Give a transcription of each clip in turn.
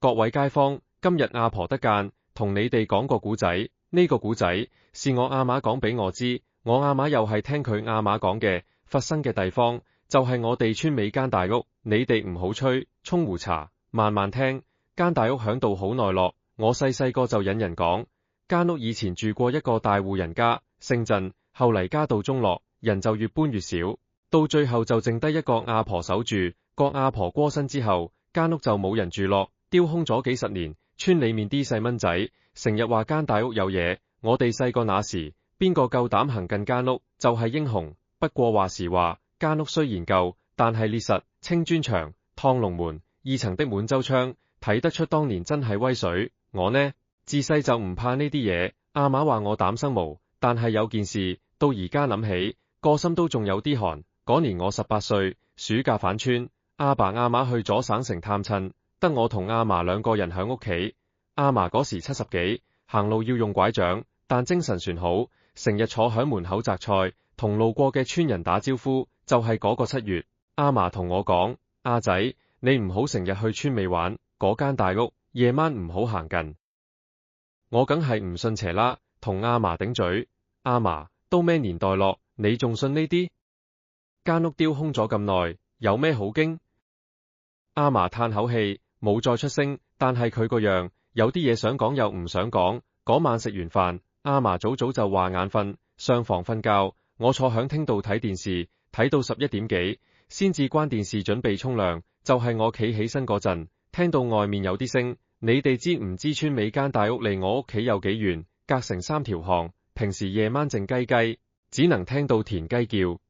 各位街坊，今日阿婆得間，同你哋講個古仔。呢個古仔是我阿嫲講俾我知，我阿嫲又係聽佢阿嫲講嘅。發生嘅地方就係我哋村尾間大屋。你哋唔好吹沖壺茶，慢慢聽。間大屋響度好耐落，我細細個就引人講，間屋以前住過一個大戶人家，姓鄭，後嚟家道中落，人就越搬越少，到最後就剩低一個阿婆守住。個阿婆過身之後，間屋就冇人住落，丟空咗幾十年。村裏面啲細蚊仔成日話間大屋有嘢，我哋細個那時，邊個夠膽行近間屋就係英雄。不過話時話，間屋雖然舊，但係烈實，青磚牆，趟龍門，2層的滿洲窗，睇得出當年真係威水。我呢，自細就唔怕呢啲嘢，阿嫲話我膽生毛，但係有件事到而家諗起，個心都仲有啲寒。嗰年我18歲，暑假返村，阿爸阿嫲去咗省城探親，得我同阿嫲2個人響屋企。阿嫲嗰時70幾，行路要用拐杖，但精神算好，成日坐響門口摘菜，同路過嘅村人打招呼。就係嗰個7月，阿嫲同我講，阿仔，你唔好成日去村尾玩，嗰間大屋夜晚唔好行近。我梗係唔信邪啦，同阿嫲頂嘴。阿嫲，都咩年代咯，你仲信呢啲？間屋丟空咗咁耐，有咩好驚？阿嫲嘆口氣，冇再出聲，但係佢個樣，有啲嘢想講又唔想講。嗰晚食完飯，阿嫲早早就話眼瞓，上房瞓覺。我坐響廳度睇電視，睇到11點幾，先至關電視準備沖涼。就係我企起身嗰陣，聽到外面有啲聲。你哋知唔知村尾間大屋離我屋企有幾遠？隔成3條巷。平時夜晚靜雞雞，只能聽到田雞叫。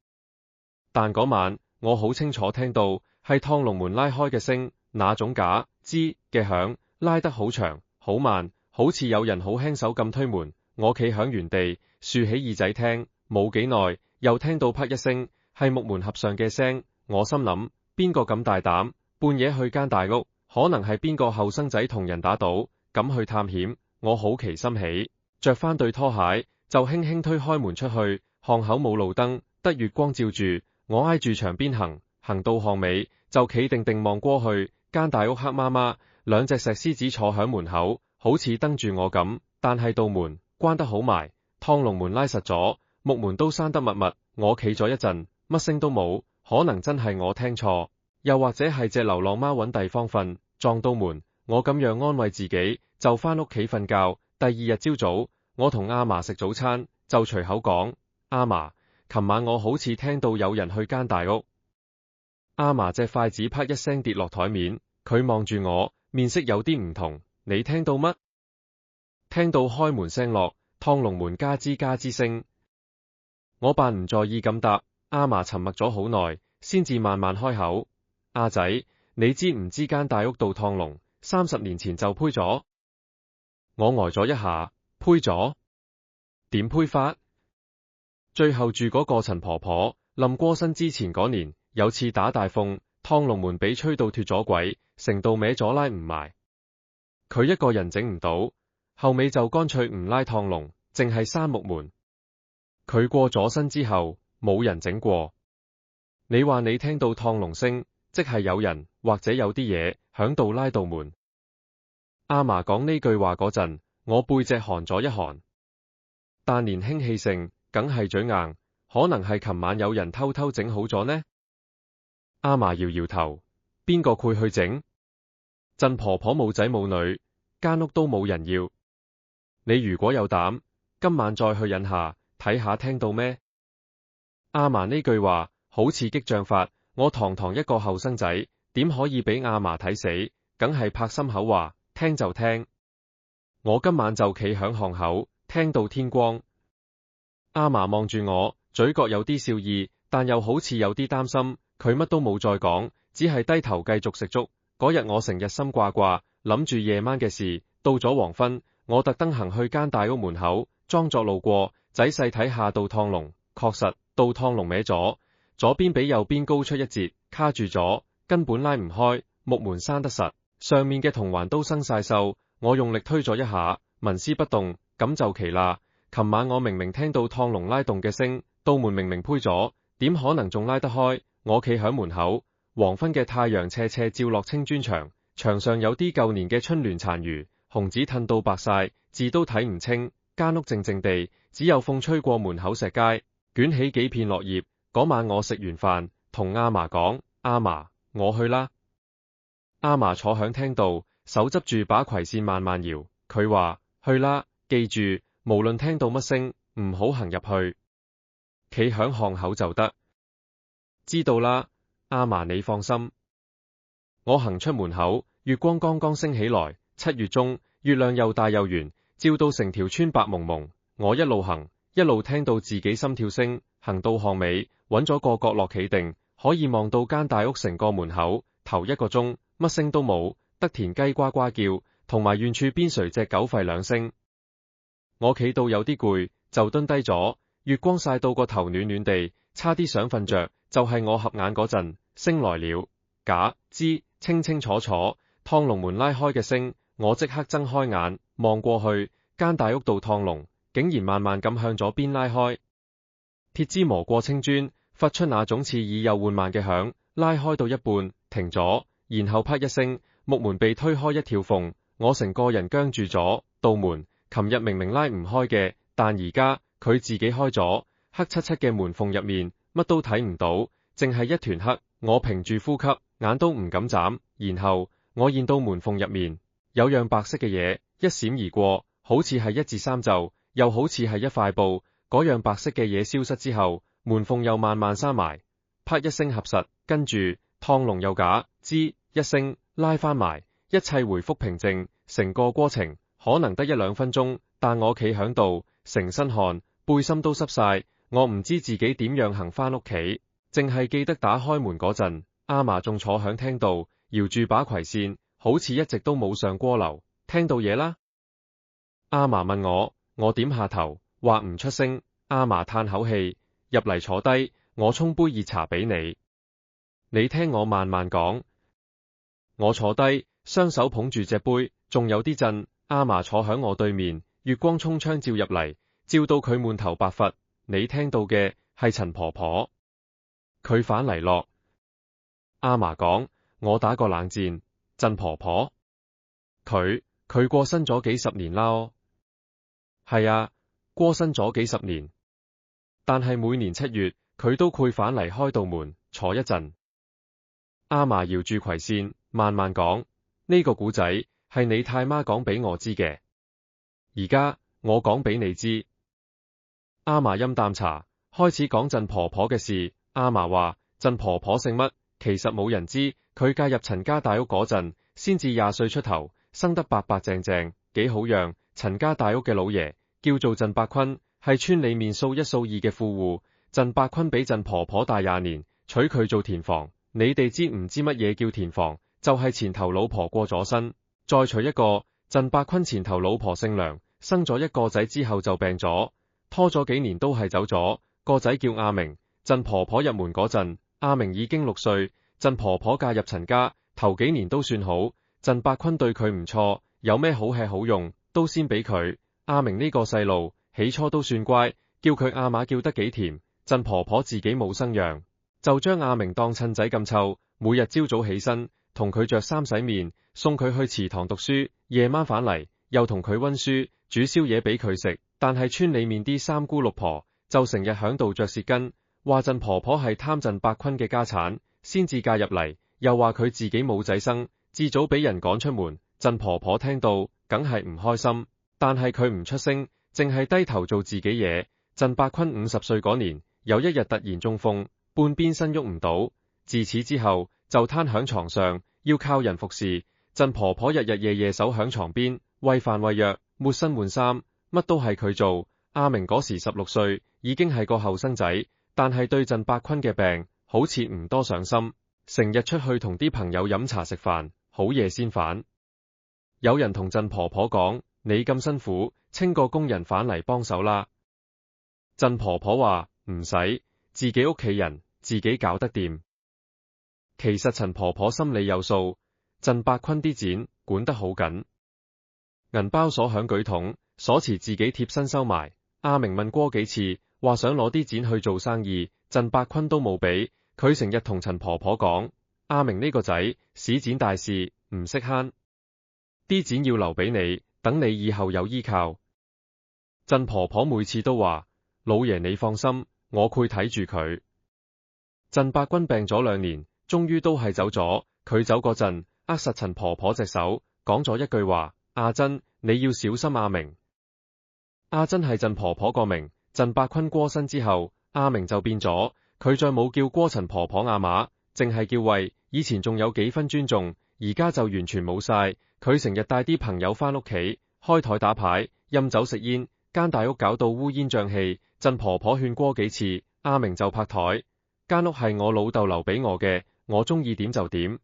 但嗰晚我好清楚聽到係趟龍門拉開嘅聲，那種嘎吱嘅響，拉得好長好慢，好似有人好輕手咁推門。我企響原地，豎起耳仔聽，冇幾耐又聽到啪一聲，係木門合上嘅聲。我心諗，邊個咁大膽半夜去間大屋？可能係邊個後生仔同人打賭，咁去探險。我好奇心起，着翻對拖鞋就輕輕推開門出去。巷口冇路燈，得月光照住。我挨住牆邊行，行到巷尾就企定定望過去。間大屋黑麻麻，2隻石獅子坐響門口，好似瞪住我咁。但係道門關得好埋，趟龍門拉實咗，木門都閂得密密。我企咗一陣，乜聲都冇，可能真係我聽錯，又或者係隻流浪貓搵地方瞓，撞到門。我咁樣安慰自己，就翻屋企瞓覺。第2日朝早，我同阿嫲食早餐，就隨口講，阿嫲，琴晚我好似聽到有人去間大屋。阿嫲隻筷子啪一聲跌落台面，佢望住我，面色有啲唔同。你聽到乜？聽到開門聲落，趟龍門嘎吱嘎吱聲。我扮唔在意咁答。阿嫲沉默咗好耐，先至慢慢開口，阿仔，你知唔知間大屋到趟龍30年前就胚咗？我呆咗一下，胚咗？點胚法？最後住嗰個陳婆婆臨過身之前嗰年，有次打大風，趟龍門俾吹到脫咗軌，成道歪咗拉唔埋。佢一個人整唔到，後尾就乾脆唔拉趟龍，淨係閂木門。佢過咗身之後，冇人整過。你話你聽到趟龍聲，即係有人或者有啲嘢響度拉道門。阿嫲講呢句話嗰陣，我背脊寒咗一寒。但年輕氣盛，梗係嘴硬，可能係琴晚有人偷偷整好咗呢？阿嫲搖搖頭，邊個會去整？鄭婆婆冇仔冇女，間屋都冇人要。你如果有膽，今晚再去引下，睇下聽到咩？阿嫲呢句話好似激將法，我堂堂一個後生仔，點可以俾阿嫲睇死？梗係拍心口話，聽就聽。我今晚就企響巷口，聽到天光。阿嫲望住我，嘴角有啲笑意，但又好似有啲擔心。佢乜都冇再講，只係低頭繼續食粥。嗰日我成日心掛掛，諗住夜晚嘅事。到咗黃昏，我特登行去間大屋門口，裝作路過，仔細睇下道趟龍。確實，道趟龍歪咗，左邊比右邊高出一截，卡住咗，根本拉唔開。木門閂得實，上面嘅銅環都生晒鏽。我用力推咗一下，紋絲不動，咁就奇啦。琴晚我明明聽到趟龍拉動嘅聲，道門明明胚咗，點可能仲拉得開？我企響門口，黃昏嘅太陽斜斜照落青磚牆，牆上有啲舊年嘅春聯殘餘，紅紙褪到白晒，字都睇唔清。間屋靜靜地，只有風吹過門口石階，捲起幾片落葉。嗰晚我食完飯，同阿嫲講：阿嫲，我去啦。阿嫲坐響廳度，手執住把葵扇慢慢搖。佢話：去啦，記住，無論聽到乜聲，唔好行入去，企響巷口就得。知道啦，阿嫲你放心。我行出門口，月光剛剛升起來。7月中，月亮又大又圓，照到成條村白蒙蒙。我一路行，一路聽到自己心跳聲。行到巷尾，揾咗個角落企定，可以望到間大屋成個門口。頭1個鐘，乜聲都冇，得田雞呱呱叫，同埋遠處邊隨隻狗吠2聲。我企到有啲攰，就蹲低咗。月光曬到個頭暖暖地，差啲想瞓着。就係我合眼嗰陣，聲來了，假知清清楚楚，趟籠門拉開嘅聲。我即刻睜開眼，望過去，間大屋度趟籠竟然慢慢咁向左邊拉開。鐵枝磨過青磚，發出那種刺耳又緩慢嘅響。拉開到一半，停咗，然後啪一聲，木門被推開一條縫，我成個人僵住咗。道門琴日明明拉唔開嘅，但而家佢自己開咗。黑漆漆嘅門縫入面，乜都睇唔到，淨係一團黑。我屏住呼吸，眼都唔敢眨。然後我見到門縫入面有樣白色嘅嘢一閃而過，好似係一截衫袖，又好似係一塊布。嗰樣白色嘅嘢消失之後，門縫又慢慢閂埋，啪一聲合實，跟住趟籠又假吱一聲拉翻埋，一切回復平靜。成個過程可能得1-2分鐘，但我企響度，成身汗，背心都濕晒。我唔知自己點樣行翻屋企，淨係記得打開門嗰陣，阿嫲仲坐響廳度，搖住把葵扇，好似一直都冇上過樓。聽到嘢啦？阿嫲問我點下頭，話唔出聲。阿嫲嘆口氣，入嚟坐低，我沖杯熱茶俾你。你聽我慢慢講。我坐低，雙手捧住隻杯，仲有啲震。阿嫲坐響我對面，月光衝窗照入嚟，照到佢滿頭白髮。你聽到嘅係陳婆婆，佢返嚟咯。阿嫲講，我打個冷戰。陳婆婆，佢過身咗幾十年啦哦。係啊，過身咗幾十年，但係每年7月，佢都會返嚟開道門坐一陣。阿嫲搖住葵扇，慢慢講，呢個古仔係你太媽講俾我知嘅，而家我講俾你知。阿嫲飲啖茶，開始講陳婆婆嘅事。阿嫲話陳婆婆姓乜，其實冇人知。佢嫁入陳家大屋嗰陣，先至20歲出頭，生得白白淨淨，幾好樣。陳家大屋嘅老爺叫做陳伯坤，係村裏面數一數二嘅富戶。陳伯坤比陳婆婆大20年，娶佢做田房。你哋知唔知乜嘢叫田房？就係前頭老婆過咗身，再娶一個。陳伯坤前頭老婆姓梁，生咗一個仔之後就病咗，拖咗幾年都係走咗。個仔叫阿明。陳婆婆入門嗰陣，阿明已經6歲。陳婆婆嫁入陳家，頭幾年都算好。陳伯坤對佢唔錯，有咩好吃好用都先俾佢。阿明呢個細路起初都算乖，叫佢阿嫲叫得幾甜。陳婆婆自己冇生養，就將阿明當親仔咁湊，每日朝早起身同佢着衫洗面，送佢去祠堂讀書，夜晚返嚟又同佢溫書，煮宵夜俾佢食。但係村裏面啲三姑六婆就成日響度着舌根，話陳婆婆係貪陳伯坤嘅家產先至嫁入嚟，又話佢自己冇仔生，至早俾人趕出門。陳婆婆聽到梗係唔開心，但係佢唔出聲，淨係低頭做自己嘢。陳伯坤50歲嗰年，有一日突然中風，半邊身喐唔到，自此之後就攤響床上，要靠人服侍。陳婆婆日日夜夜守響床邊，餵飯餵藥，抹身換衫，乜都係佢做。阿明嗰時16歲，已經係個後生仔，但係對陳伯坤嘅病好似唔多上心，成日出去同啲朋友飲茶食飯，好夜先返。有人同陳婆婆講，你咁辛苦，清個工人返嚟幫手啦。陳婆婆話唔使，自己屋企人自己搞得掂。其實陳婆婆心裏有數，陳伯坤啲錢管得好緊，銀包鎖響舉筒，鎖匙自己貼身收埋。阿明問過幾次，話想攞啲錢去做生意，陳伯坤都冇俾。佢成日同陳婆婆講，阿明呢個仔使錢大事，唔識慳，啲錢要留俾你，等你以後有依靠。曾婆婆每次都話：老爺你放心，我會睇住佢。曾伯君病咗2年，終於都係走咗。佢走嗰陣，握實陳婆婆隻手，講咗一句話：阿珍，你要小心阿明。阿珍係曾婆婆個名。曾伯君過身之後，阿明就變咗，佢再冇叫過陳婆婆阿媽，淨係叫慧。以前仲有幾分尊重，而家就完全冇晒。佢成日帶啲朋友返屋企，開台打牌、飲酒食煙，間大屋搞到烏煙瘴氣。曾婆婆勸過幾次，阿明就拍台：間屋係我老豆留俾我嘅，我中意點就點。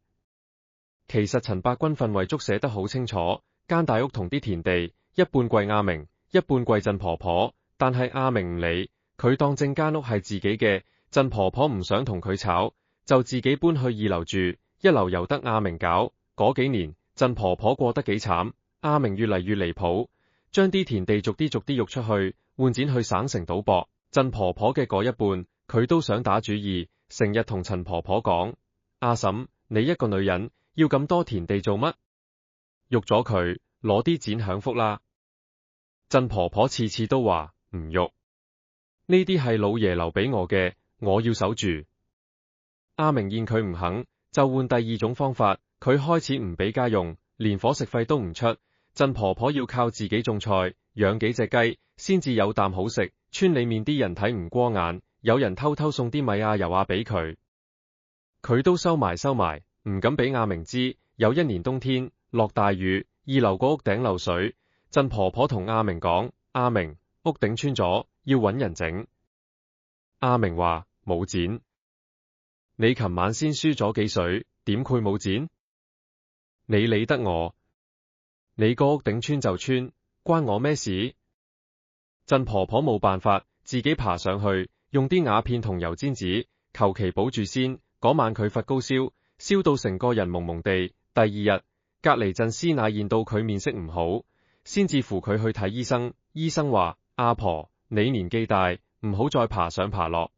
其實陳伯君份遺囑寫得好清楚，間大屋同啲田地一半歸阿明，一半歸曾婆婆。但係阿明唔理，佢當正間屋係自己嘅。曾婆婆唔想同佢吵，就自己搬去2樓住，1樓由得阿明搞。嗰幾年，曾婆婆過得幾慘，阿明越嚟越離譜，將啲田地逐啲喐出去，換錢去省城賭博。曾婆婆嘅嗰一半，佢都想打主意，成日同陳婆婆講：阿嬸，你一個女人要咁多田地做乜？喐咗佢，攞啲錢享福啦。曾婆婆次次都話唔喐，呢啲係老爺留俾我嘅，我要守住。阿明見佢唔肯，就換第2種方法。佢開始唔俾家用，連伙食費都唔出。曾婆婆要靠自己種菜，養幾隻雞，先至有啖好食。村裏面啲人睇唔過眼，有人偷偷送啲米油俾佢，佢都收埋，唔敢俾阿明知。有一年冬天落大雨，2樓個屋頂漏水。曾婆婆同阿明講：阿明，屋頂穿咗，要搵人整。阿明話：冇剪。你琴晚先輸咗幾水，點會冇剪？你理得我？你個屋頂穿就穿，關我咩事？曾婆婆冇辦法，自己爬上去，用啲瓦片同油煎紙，求其保住先。嗰晚佢發高燒，燒到成個人蒙蒙地。第2日，隔籬曾師奶見到佢面色唔好，先至扶佢去睇醫生。醫生話：阿婆，你年紀大，唔好再爬上爬落。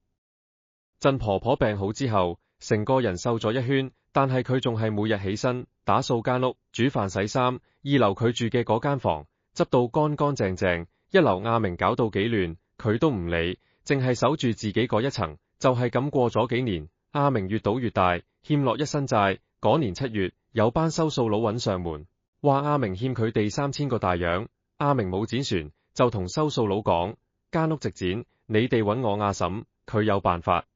曾婆婆病好之後，成個人瘦咗一圈，但係佢仲係每日起身打掃間屋、煮飯洗衫。2樓佢住嘅嗰間房執到乾乾淨淨，1樓阿明搞到幾亂，佢都唔理，淨係守住自己嗰一層。就係咁過咗幾年，阿明越賭越大，欠落一身債。嗰年7月，有班收數佬揾上門，話阿明欠佢哋3000個大洋。阿明冇剪船，就同收數佬講：間屋值錢，你哋揾我阿嬸，佢有辦法。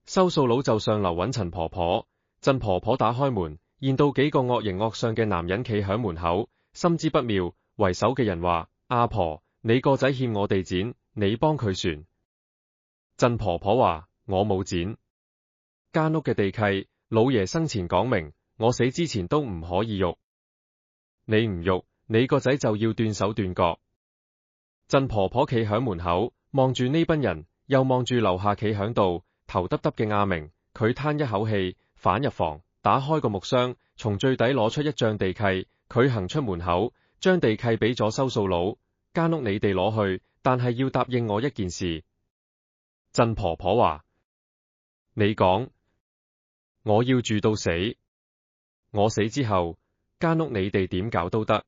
收數佬就上樓揾陳婆婆。曾婆婆打開門，見到幾個惡形惡相嘅男人企響門口，心知不妙。為首嘅人話：阿婆，你個仔欠我哋錢，你幫佢算。曾婆婆話：我冇剪，間屋嘅地契，老爺生前講明，我死之前都唔可以喐。你唔喐，你個仔就要斷手斷腳。曾婆婆企響門口，望住呢班人，又望住樓下企響度頭耷耷嘅阿明，佢嘆一口氣，返入房，打開個木箱，從最底攞出一張地契。佢行出門口，將地契俾咗收數佬：間屋你哋攞去，但係要答應我一件事。曾婆婆話：你講。我要住到死，我死之後，間屋你哋點搞都得。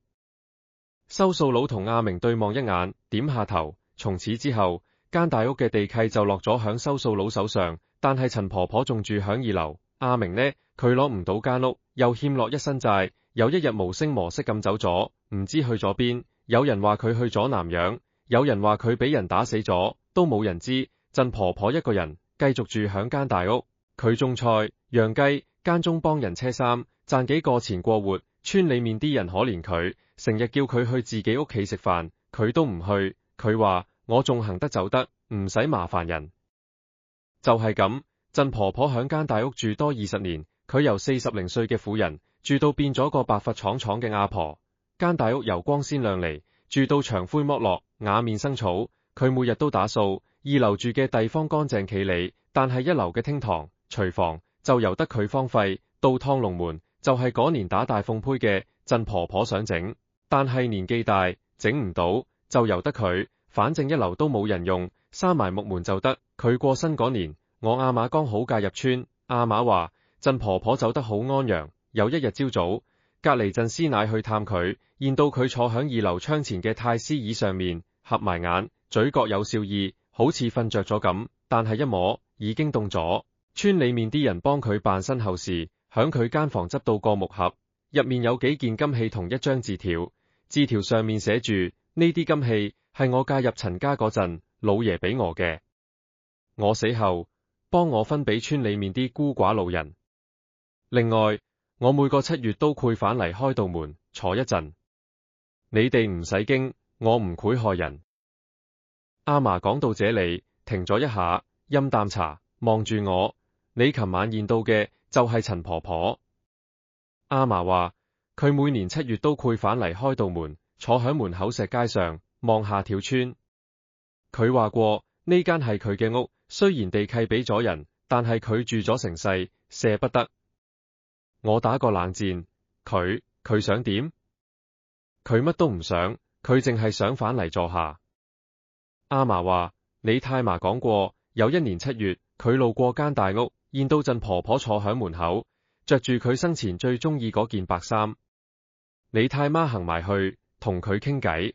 收數佬同阿明對望一眼，點下頭。從此之後，間大屋嘅地契就落咗響收數佬手上，但係陳婆婆仲住響2樓。阿明呢，佢攞唔到間屋，又欠落一身債，有一日無聲無息咁走咗，唔知去咗邊。有人話佢去咗南洋，有人話佢俾人打死咗，都冇人知。曾婆婆一個人繼續住響間大屋，佢種菜、養雞，間中幫人車衫，賺幾個錢過活。村裏面啲人可憐佢，成日叫佢去自己屋企食飯，佢都唔去。佢話：我仲行得走得，唔使麻煩人。就係咁，曾婆婆響間大屋住多20年，佢由40零歲嘅婦人住到變咗個白髮蒼蒼嘅阿婆。間大屋由光鮮亮麗住到牆灰剝落、瓦面生草。佢每日都打掃。2樓住嘅地方乾淨企理，但係1樓嘅廳堂、廚房就由得佢荒廢。到趟龍門就係嗰年打大鳳胚嘅，曾婆婆想整，但係年紀大，整唔到，就由得佢。反正1樓都冇人用，閂埋木門就得。佢過身嗰年，我阿嫲剛好嫁入村。阿嫲話：曾婆婆走得好安詳，有一日朝早，隔離鎮師奶去探佢，見到佢坐響2樓窗前嘅太師椅上面，合埋眼，嘴角有笑意，好似瞓着咗咁，但係一摸，已經凍咗。村裏面啲人幫佢辦身後事，響佢間房執到個木盒，入面有幾件金器同一張字條，字條上面寫住：呢啲金器係我嫁入陳家嗰陣，老爺俾我嘅，我死後幫我分俾村裏面啲孤寡老人。另外，我每個7月都會返嚟開道門坐一陣，你哋唔使驚，我唔會害人。阿嫲講到這裏，停咗一下，飲啖茶，望住我：你琴晚見到嘅就係陳婆婆。阿嫲話佢每年7月都會返嚟開道門，坐響門口石階上望下條村。佢話過呢間係佢嘅屋，雖然地契俾咗人，但係佢住咗成世，捨不得。我打個冷戰，佢想點？佢乜都唔想，佢淨係想返嚟坐下。阿嫲話你太嫲講過，有一年7月，佢路過間大屋，見到陣婆婆坐響門口，着住佢生前最中意嗰件白衫。你太媽行埋去同佢傾偈。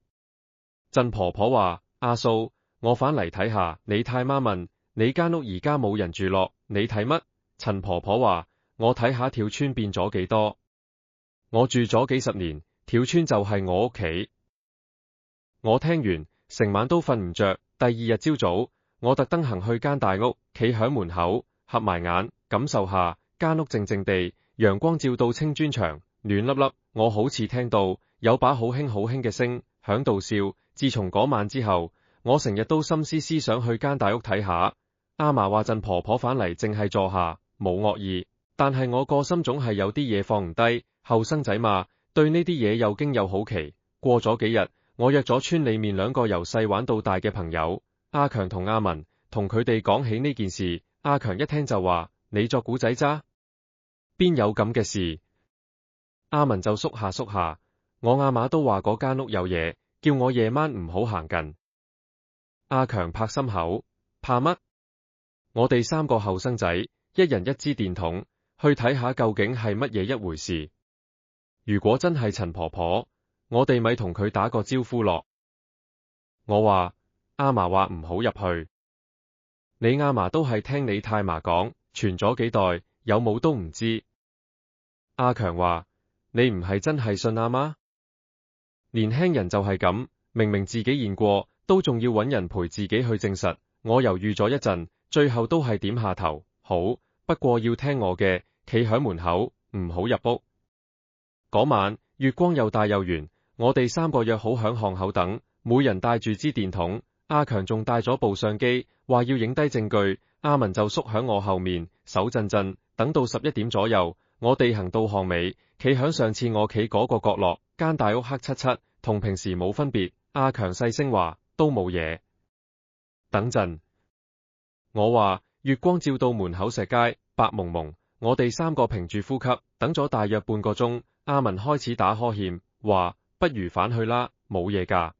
陣婆婆話：阿嫂，我返嚟睇下。你太媽問：你間屋而家冇人住落，你睇乜？陳婆婆話：我睇下條村變咗幾多。我住咗幾十年，條村就係我屋企。我聽完成晚都瞓唔着。第二日朝早，我特登行去間大屋，企響門口，合埋眼，感受下間屋靜靜地，陽光照到青磚牆，暖粒粒。我好似聽到有把好輕好輕嘅聲響度笑。自從嗰晚之後，我成日都心思思想去間大屋睇下。阿嫲話陣婆婆返嚟淨係坐下，冇惡意，但係我個心總係有啲嘢放唔低。後生仔嘛，對呢啲嘢又驚又好奇。過咗幾日，我約咗村裏面2個由細玩到大嘅朋友，阿強同阿文，同佢哋講起呢件事。阿強一聽就話：你作古仔咋？邊有咁嘅事？阿文就縮下，我阿嫲都話嗰間屋有嘢，叫我夜晚唔好行近。阿強拍心口：怕乜？我哋3個後生仔，一人一支電筒，去睇下究竟係乜嘢一回事。如果真係陳婆婆，我哋咪同佢打個招呼咯。我話，阿嫲話唔好入去。你阿嫲都係聽你太嫲講，傳咗幾代，有冇都唔知。阿強話：你唔係真係信阿媽？年輕人就係咁，明明自己見過，都仲要搵人陪自己去證實。我猶豫咗一陣，最後都係點下頭，好，不過要聽我嘅，企響門口，唔好入屋。嗰晚月光又大又圓，我哋3個約好響巷口等，每人帶住支電筒。阿強仲帶咗部相機，話要影低證據。阿文就縮響我後面，手震震。等到11點左右，我哋行到巷尾，企響上次我企嗰個角落，間大屋黑漆漆，同平時冇分別。阿強細聲話：都冇嘢。等陣，我話月光照到門口石階，白蒙蒙。我哋3個屏住呼吸，等咗大約半個鐘。阿文開始打呵欠，話不如返去啦，冇嘢㗎。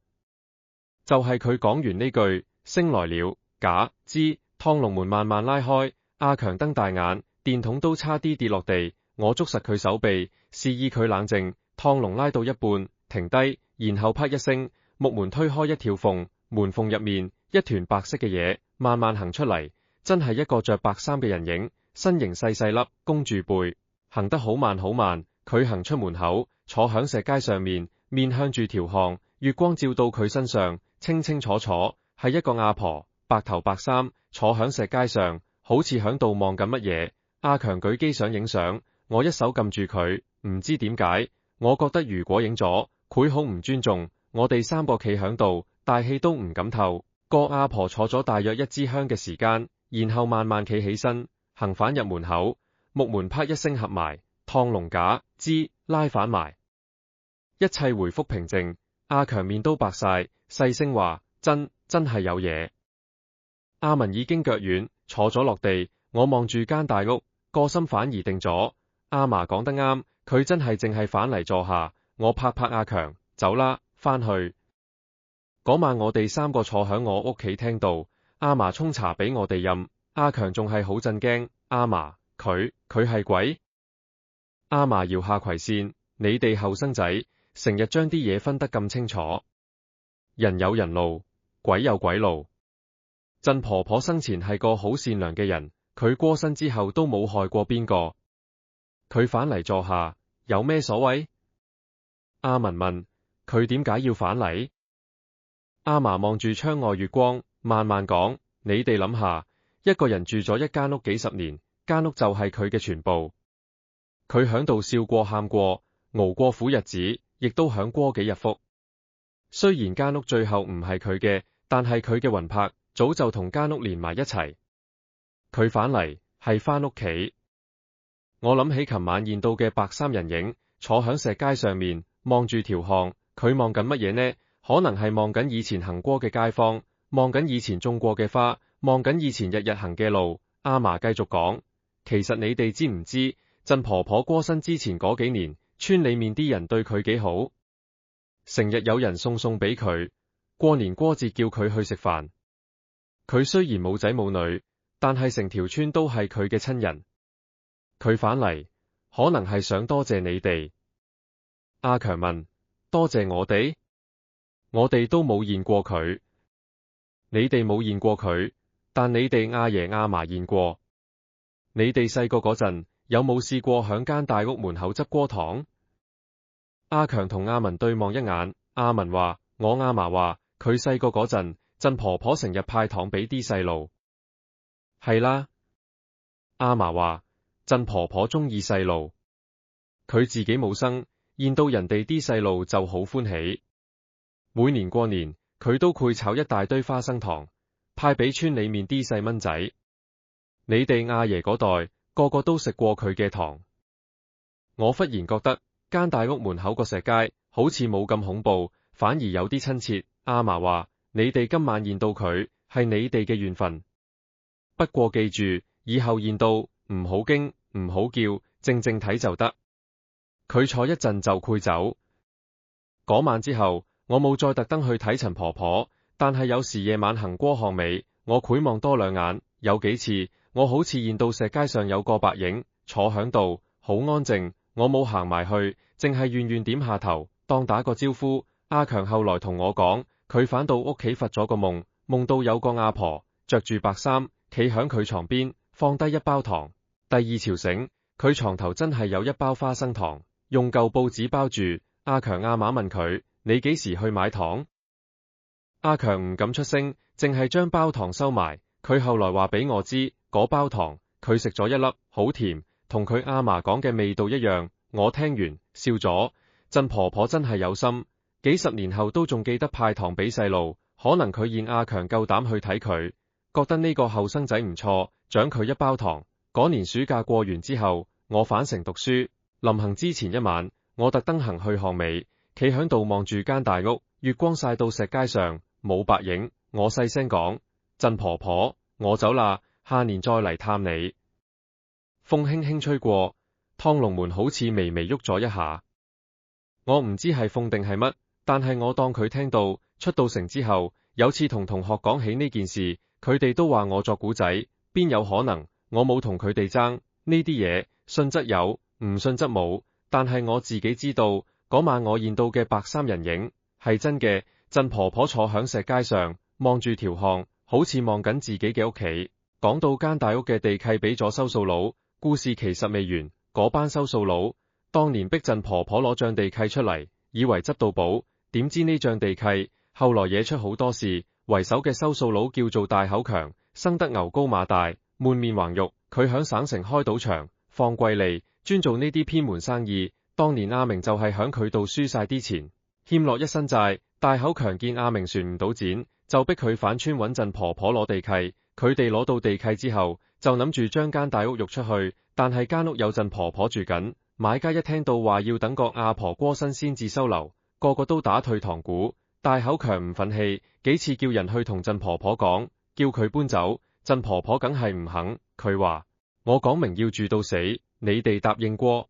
就係佢講完呢句，聲來了，假知趟龍門慢慢拉開。阿強瞪大眼，電筒都差啲跌落地。我捉實佢手臂，示意佢冷靜。趟龍拉到一半，停低，然後啪一聲，木門推開一條縫，門縫入面一團白色嘅嘢慢慢行出嚟，真係一個着白衫嘅人影，身形細細粒，弓住背，行得好慢好慢。佢行出門口，坐響石階上面，面向住條巷，月光照到佢身上，清清楚楚，係一個阿婆，白頭白衫，坐響石階上，好似響度望緊乜嘢。阿強舉機想影相，我一手撳住佢，唔知點解，我覺得如果影咗，佢好唔尊重。我哋3個企響度，大氣都唔敢透。個阿婆坐咗大約1支香嘅時間，然後慢慢企起身，行返入門口，木門啪一聲合埋，趟龍假知拉反埋，一切回復平靜。阿強面都白晒，細聲話：真係有嘢。阿文已經腳軟，坐咗落地。我望住間大屋，個心反而定咗。阿嫲講得啱，佢真係淨係返嚟坐下。我拍拍阿強，走啦，返去。嗰晚我哋3個坐響我屋企廳度，阿嫲沖茶俾我哋飲。阿強仲係好震驚，阿嫲，佢係鬼。阿嫲搖下葵扇，你哋後生仔成日將啲嘢分得咁清楚，人有人路，鬼有鬼路。真婆婆生前係個好善良嘅人，佢過身之後都冇害過邊個。佢返嚟坐下，有咩所謂？阿文問，佢點解要返嚟？阿嫲望住窗外月光，慢慢講，你哋諗下，一個人住咗一間屋幾十年，間屋就係佢嘅全部。佢響度笑過喊過，熬過苦日子，亦都享過幾日福。雖然間屋最後唔係佢嘅，但係佢嘅魂魄早就同間屋連埋一齊。佢返嚟係返屋企。我諗起琴晚見到嘅白衫人影，坐響石階上面，望住條巷。佢望緊乜嘢呢？可能係望緊以前行過嘅街坊，望緊以前種過嘅花，望緊以前日日行嘅路。阿嫲繼續講，其實你哋知唔知，真婆婆過身之前嗰幾年，村裏面啲人對佢幾好，成日有人送餸俾佢，過年過節叫佢去食飯。佢雖然冇仔冇女，但係成條村都係佢嘅親人。佢返嚟，可能係想多謝你哋。阿強問，多謝我哋？我哋都冇見過佢。你哋冇見過佢，但你哋阿爺阿嫲見過。你哋細個嗰陣，有冇試過響間大屋門口執過糖？阿強同阿文對望一眼，阿文話，我阿嫲話，佢細個嗰陣，真婆婆成日派糖俾啲細路。係啦。阿嫲話，真婆婆中意細路，佢自己冇生，見到人哋啲細路就好歡喜。每年過年，佢都會炒一大堆花生糖，派俾村裏面啲細蚊仔。你哋阿爺嗰代，個個都食過佢嘅糖。我忽然覺得，間大屋門口個石階，好似冇咁恐怖，反而有啲親切。阿嫲話，你哋今晚見到佢，係你哋嘅緣分。不過記住，以後見到，唔好驚，唔好叫，靜靜睇就得。佢坐一陣就會走。嗰晚之後，我冇再特登去睇陳婆婆，但係有時夜晚行過巷尾，我會望多兩眼。有幾次，我好似見到石階上有個白影，坐響度，好安靜。我冇行埋去，淨係遠遠點下頭，當打個招呼。阿強後來同我講，佢返到屋企發咗個夢，夢到有個阿婆，着住白衫，企響佢床邊，放低一包糖。第二朝醒，佢床頭真係有一包花生糖，用舊報紙包住。阿強阿嫲問佢，你幾時去買糖？阿強唔敢出聲，淨係將包糖收埋。佢後來話俾我知，嗰包糖佢食咗一粒，好甜，同佢阿嫲講嘅味道一樣。我聽完笑咗，真婆婆真係有心，幾十年後都仲記得派糖俾細路。可能佢見阿強夠膽去睇佢，覺得呢個後生仔唔錯，獎佢一包糖。嗰年暑假過完之後，我返城讀書，臨行之前一晚，我特登行去巷尾，企響度望住間大屋，月光曬到石階上，冇白影。我細聲講，真婆婆，我走啦，下年再嚟探你。風輕輕吹過，趟龍門好似微微喐咗一下。我唔知係風定係乜，但係我當佢聽到。出到城之後，有次同同學講起呢件事，佢哋都話我作古仔，邊有可能？我冇同佢哋爭呢啲嘢，信則有，唔信則冇。但係我自己知道，嗰晚我見到嘅白衫人影係真嘅。真婆婆坐響石階上，望住條巷，好似望緊自己嘅屋企。講到間大屋嘅地契俾咗收數佬，故事其實未完。嗰班收數佬當年逼真婆婆攞張地契出嚟，以為執到寶，點知呢張地契後來惹出好多事。為首嘅收數佬叫做大口強，生得牛高馬大，滿面橫肉。佢響省城開賭場，放貴利，專做呢啲偏門生意。當年阿明就係響佢度輸晒啲錢，欠落一身債。大口強見阿明算唔到錢，就逼佢返村揾真婆婆攞地契。佢哋攞到地契之後，就諗住將間大屋喐出去，但係間屋有真婆婆住緊。買家一聽到話要等個阿婆過身先至收樓，個個都打退堂鼓。大口強唔忿氣，幾次叫人去同真婆婆講，叫佢搬走。真婆婆梗係唔肯，佢話我講明要住到死，你哋答應過。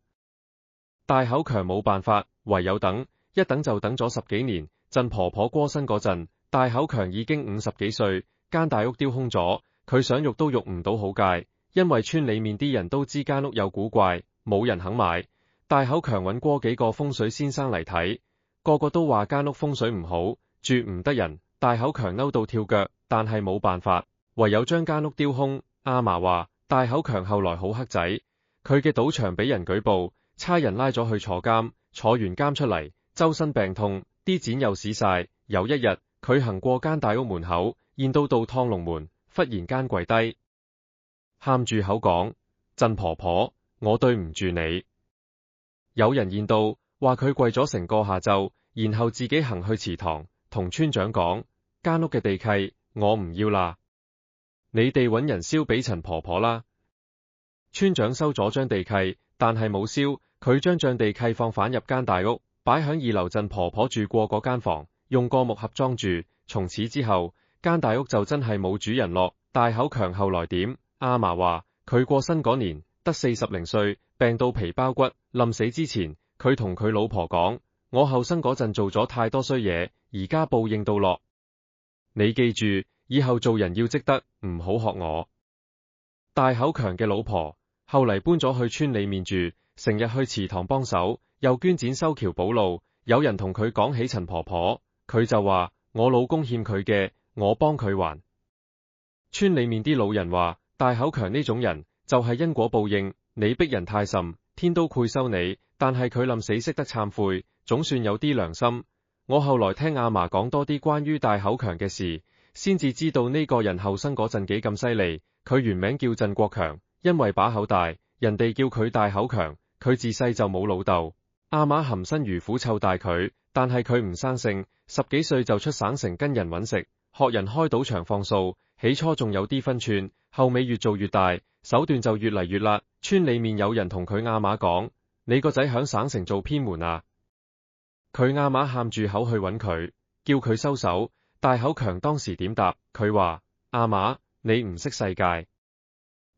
大口強冇辦法，唯有等，一等就等咗10幾年。真婆婆過身嗰陣，大口強已經50幾歲，間大屋丟空咗，佢想喐都喐唔到好界，因為村裏面啲人都知間屋有古怪，冇人肯買。大口強揾過幾個風水先生嚟睇，個個都話間屋風水唔好，住唔得人。大口強嬲到跳腳，但係冇辦法，唯有將間屋丟空。阿嫲話大口強後來好黑仔，佢嘅賭場俾人舉報，差人拉咗去坐監，坐完監出嚟，周身病痛，啲錢又使晒。有一日，佢行過間大屋門口，見到道趟龍門，忽然間跪低，喊住口講：震婆婆，我對唔住你。有人見到，話佢跪咗成個下晝，然後自己行去祠堂，同村長講：間屋嘅地契我唔要啦，你哋搵人燒俾陳婆婆啦。村長收咗張地契，但係冇燒，佢將張地契放返入間大屋，擺響2樓陳婆婆住過嗰間房，用個木盒裝住。從此之後，間大屋就真係冇主人落。大口強後來點？阿嫲話佢過身嗰年得40零歲，病到皮包骨，臨死之前，佢同佢老婆講：我後生嗰陣做咗太多衰嘢，而家報應到落。你記住，以後做人要積德，唔好學我。大口強嘅老婆後嚟搬咗去村裏面住，成日去祠堂幫手，又捐錢修橋補路。有人同佢講起陳婆婆，佢就話：我老公欠佢嘅，我幫佢還。村裏面啲老人話：大口強呢種人就係因果報應，你逼人太甚，天都會收你。但係佢臨死識得懺悔，總算有啲良心。我後來聽阿嫲講多啲關於大口強嘅事，先至知道呢個人後生嗰陣幾咁犀利。佢原名叫鄭國強，因為把口大，人哋叫佢大口強。佢自細就冇老豆，阿嫲含辛茹苦湊大佢，但係佢唔生性，10幾歲就出省城跟人搵食，學人開賭場放數。起初仲有啲分寸，後尾越做越大，手段就越嚟越辣。村裏面有人同佢阿嫲講：你個仔響省城做偏門啊！佢阿嫲喊住口去搵佢，叫佢收手。大口強當時點答？佢話：阿嫲，你唔識世界，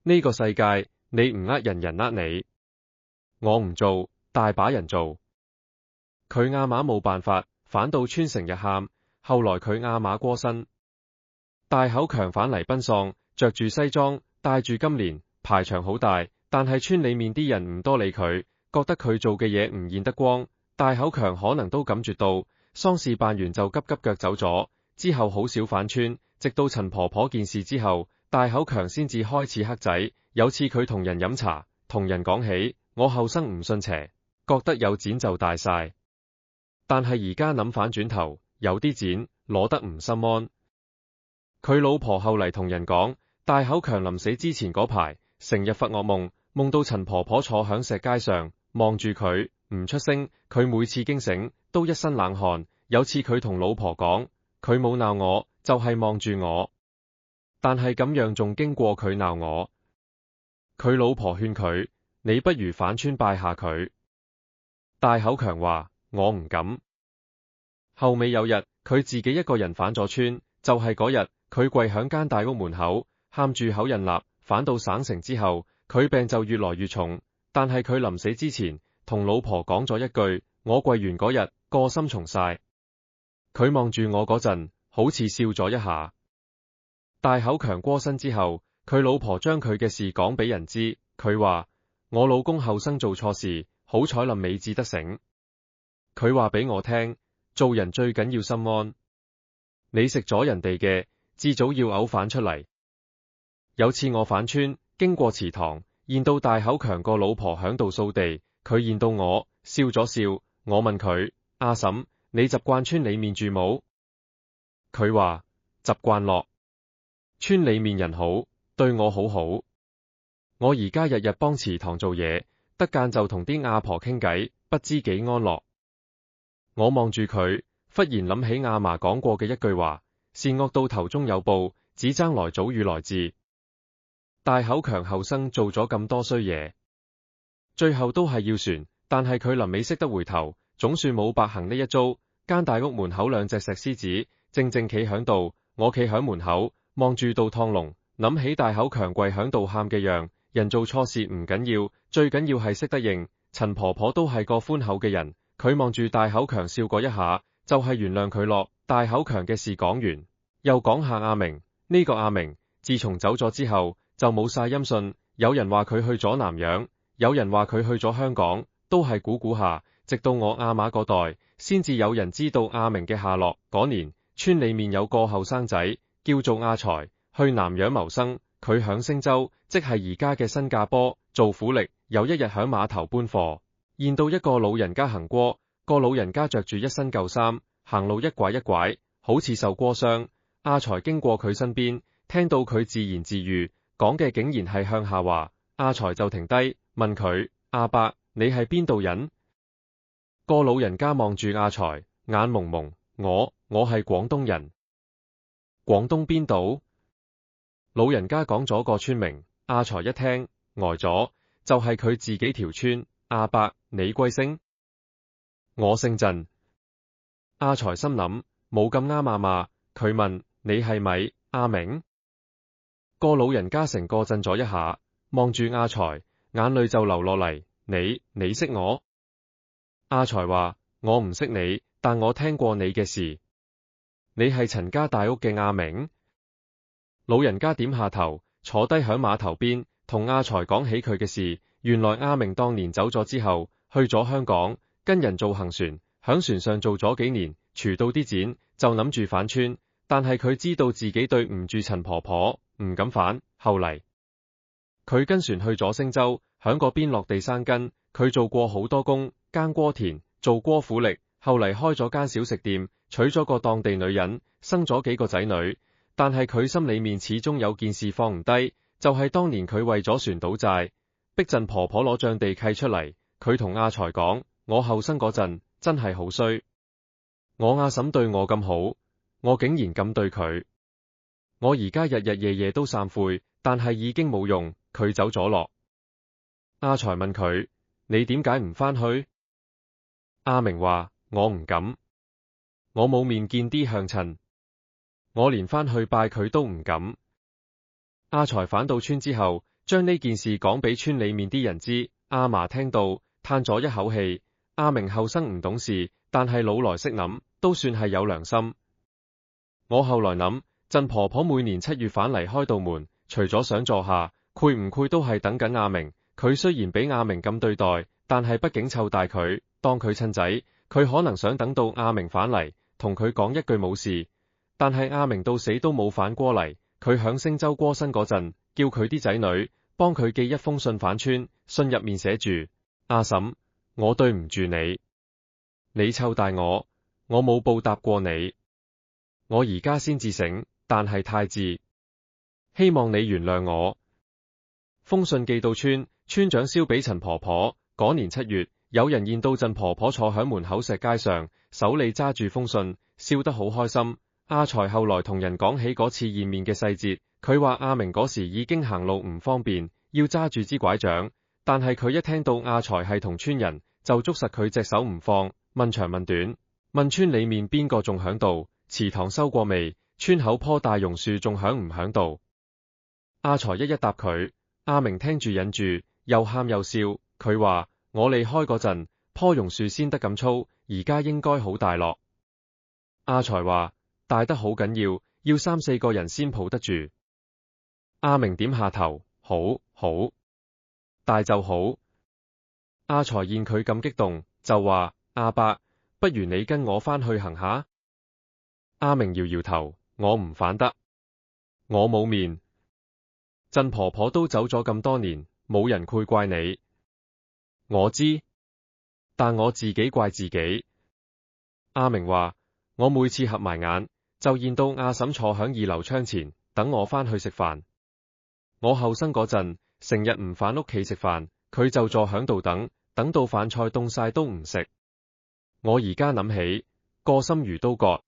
呢個世界你唔呃人，人呃你。我唔做，大把人做。佢阿嫲冇辦法，反到村成日喊。後來佢阿嫲過身，大口強返嚟奔喪，着住西裝，戴住金蓮，排場好大。但係村裏面啲人唔多理佢，覺得佢做嘅嘢唔見得光。大口強可能都感覺到，喪事辦完就急急腳走咗。之後好少返村，直到陳婆婆件事之後，大口強先至開始黑仔。有次佢同人飲茶，同人講起：我後生唔信邪，覺得有錢就大晒。但係而家諗返轉頭，有啲錢攞得唔心安。佢老婆後嚟同人講，大口強臨死之前嗰排，成日發惡夢，夢到陳婆婆坐響石階上，望住佢唔出聲。佢每次驚醒都一身冷汗。有次佢同老婆講，佢冇鬧我，就係望住我，但係咁樣仲驚過佢鬧我。佢老婆勸佢：你不如返村拜下佢。大口強話：我唔敢。後尾有日，佢自己一個人返咗村，就係嗰日，佢跪響間大屋門口，喊住口認納。返到省城之後，佢病就越來越重，但係佢臨死之前同老婆講咗一句：我跪完嗰日，個心重晒。佢望住我嗰陣，好似笑咗一下。大口強過身之後，佢老婆將佢嘅事講俾人知。佢話：我老公後生做錯事，好彩臨尾至得醒。佢話俾我聽，做人最緊要心安。你食咗人哋嘅，至早要嘔返出嚟。有次我返村，經過祠堂，見到大口強個老婆響度掃地，佢見到我，笑咗笑。我問佢：阿嬸，你習慣村裏面住冇？佢話：習慣落，村裏面人好，對我好好。我而家日日幫祠堂做嘢，得間就同啲阿婆傾偈，不知幾安樂。我望住佢，忽然諗起阿嫲講過嘅一句話：善惡到頭終有報，只爭來早與來至。大口強後生做咗咁多衰嘢，最後都係要船，但係佢臨尾識得回頭，總算冇白行呢一遭。間大屋門口2隻石獅子正正企響度，我企響門口望住道趟龍，諗起大口強跪響度喊嘅樣。人做錯事唔緊要，最緊要係識得認。陳婆婆都係個寬厚嘅人，佢望住大口強笑過一下，就係原諒佢落。大口強嘅事講完，又講下阿明。呢個阿明自從走咗之後就冇晒音訊，有人話佢去咗南洋，有人話佢去咗香港，都係估下，直到我阿嫲嗰代，先至有人知道阿明嘅下落。嗰年，村裏面有個後生仔，叫做阿財，去南洋謀生。佢響星洲，即係而家嘅新加坡，做苦力。有一日響碼頭搬貨，見到一個老人家行過，個老人家着住一身舊衫，行路一拐一拐，好似受過傷。阿財經過佢身邊，聽到佢自言自語，講嘅竟然係鄉下話。阿財就停低，問佢：阿伯，你係邊度人？個老人家望住阿財，眼蒙蒙：我係廣東人。廣東邊度？老人家講咗個村名。阿財一聽，呆咗，就係佢自己條村。阿伯，你貴姓？我姓鄭。阿財心諗，冇咁啱啊嘛。佢問：你係咪阿明？個老人家成個震咗一下，望住阿財，眼淚就流落嚟。你識我？阿財話：我唔識你，但我聽過你嘅事。你係陳家大屋嘅阿明？老人家點下頭，坐低響碼頭邊，同阿財講起佢嘅事。原來阿明當年走咗之後，去咗香港，跟人做行船，響船上做咗幾年，儲到啲錢，就諗住返村。但係佢知道自己對唔住陳婆婆，唔敢返。後嚟佢跟船去咗星洲，響嗰邊落地生根。佢做過好多工，耕過田，做過苦力。後嚟開咗間小食店，娶咗個當地女人，生咗幾個仔女。但係佢心裏面始終有件事放唔低，就係當年佢為咗船賭債，逼陣婆婆攞張地契出嚟。佢同阿財講：我後生嗰陣真係好衰，我阿嬸對我咁好，我竟然咁對佢。我而家日日夜夜都懺悔，但係已經冇用，佢走咗落。阿財問佢：你點解唔返去？阿明話：我唔敢，我冇面見啲鄉親。我連返去拜佢都唔敢。阿財返到村之後，將呢件事講俾村裏面啲人知。阿嫲聽到，嘆咗一口氣。阿明後生唔懂事，但係老來識諗，都算係有良心。我後來諗，鄭婆婆每年7月返嚟開道門，除咗想坐下，攰唔攰都係等緊阿明。佢雖然俾阿明咁對待，但係畢竟湊大佢，當佢親仔，佢可能想等到阿明返嚟，同佢講一句冇事。但係阿明到死都冇返過嚟。佢響星洲過身嗰陣，叫佢啲仔女幫佢寄一封信返村，信入面寫住：阿嬸，我對唔住你，你湊大我冇報答過你，我而家先至醒，但係太遲，希望你原諒我。封信寄到村長燒俾陳婆婆。嗰年7月，有人見到鄭婆婆坐響門口石階上，手裏揸住封信，笑得好開心。阿財後來同人講起嗰次見面嘅細節，佢話阿明嗰時已經行路唔方便，要揸住支拐杖，但係佢一聽到阿財係同村人，就捉實佢隻手唔放，問長問短，問村裏面邊個仲響度，祠堂收過未，村口棵大榕樹仲響唔響度。阿財一答佢，阿明聽住忍住，又喊又笑。佢話：我離開嗰陣，棵榕樹先得咁粗，而家應該好大落。阿財話：大得好緊要3、4個人先抱得住。阿明點下頭，好，大就好。阿財見佢咁激動，就話：阿伯，不如你跟我返去行下。阿明搖搖頭，我唔返得，我冇面。鄭婆婆都走咗咁多年，冇人會怪你。我知，但我自己怪自己。阿明話：我每次合埋眼，就見到阿嬸坐響2樓窗前，等我返去食飯。我後生嗰陣，成日唔返屋企食飯，佢就坐響度等到飯菜凍晒都唔食。我而家諗起，個心如刀割。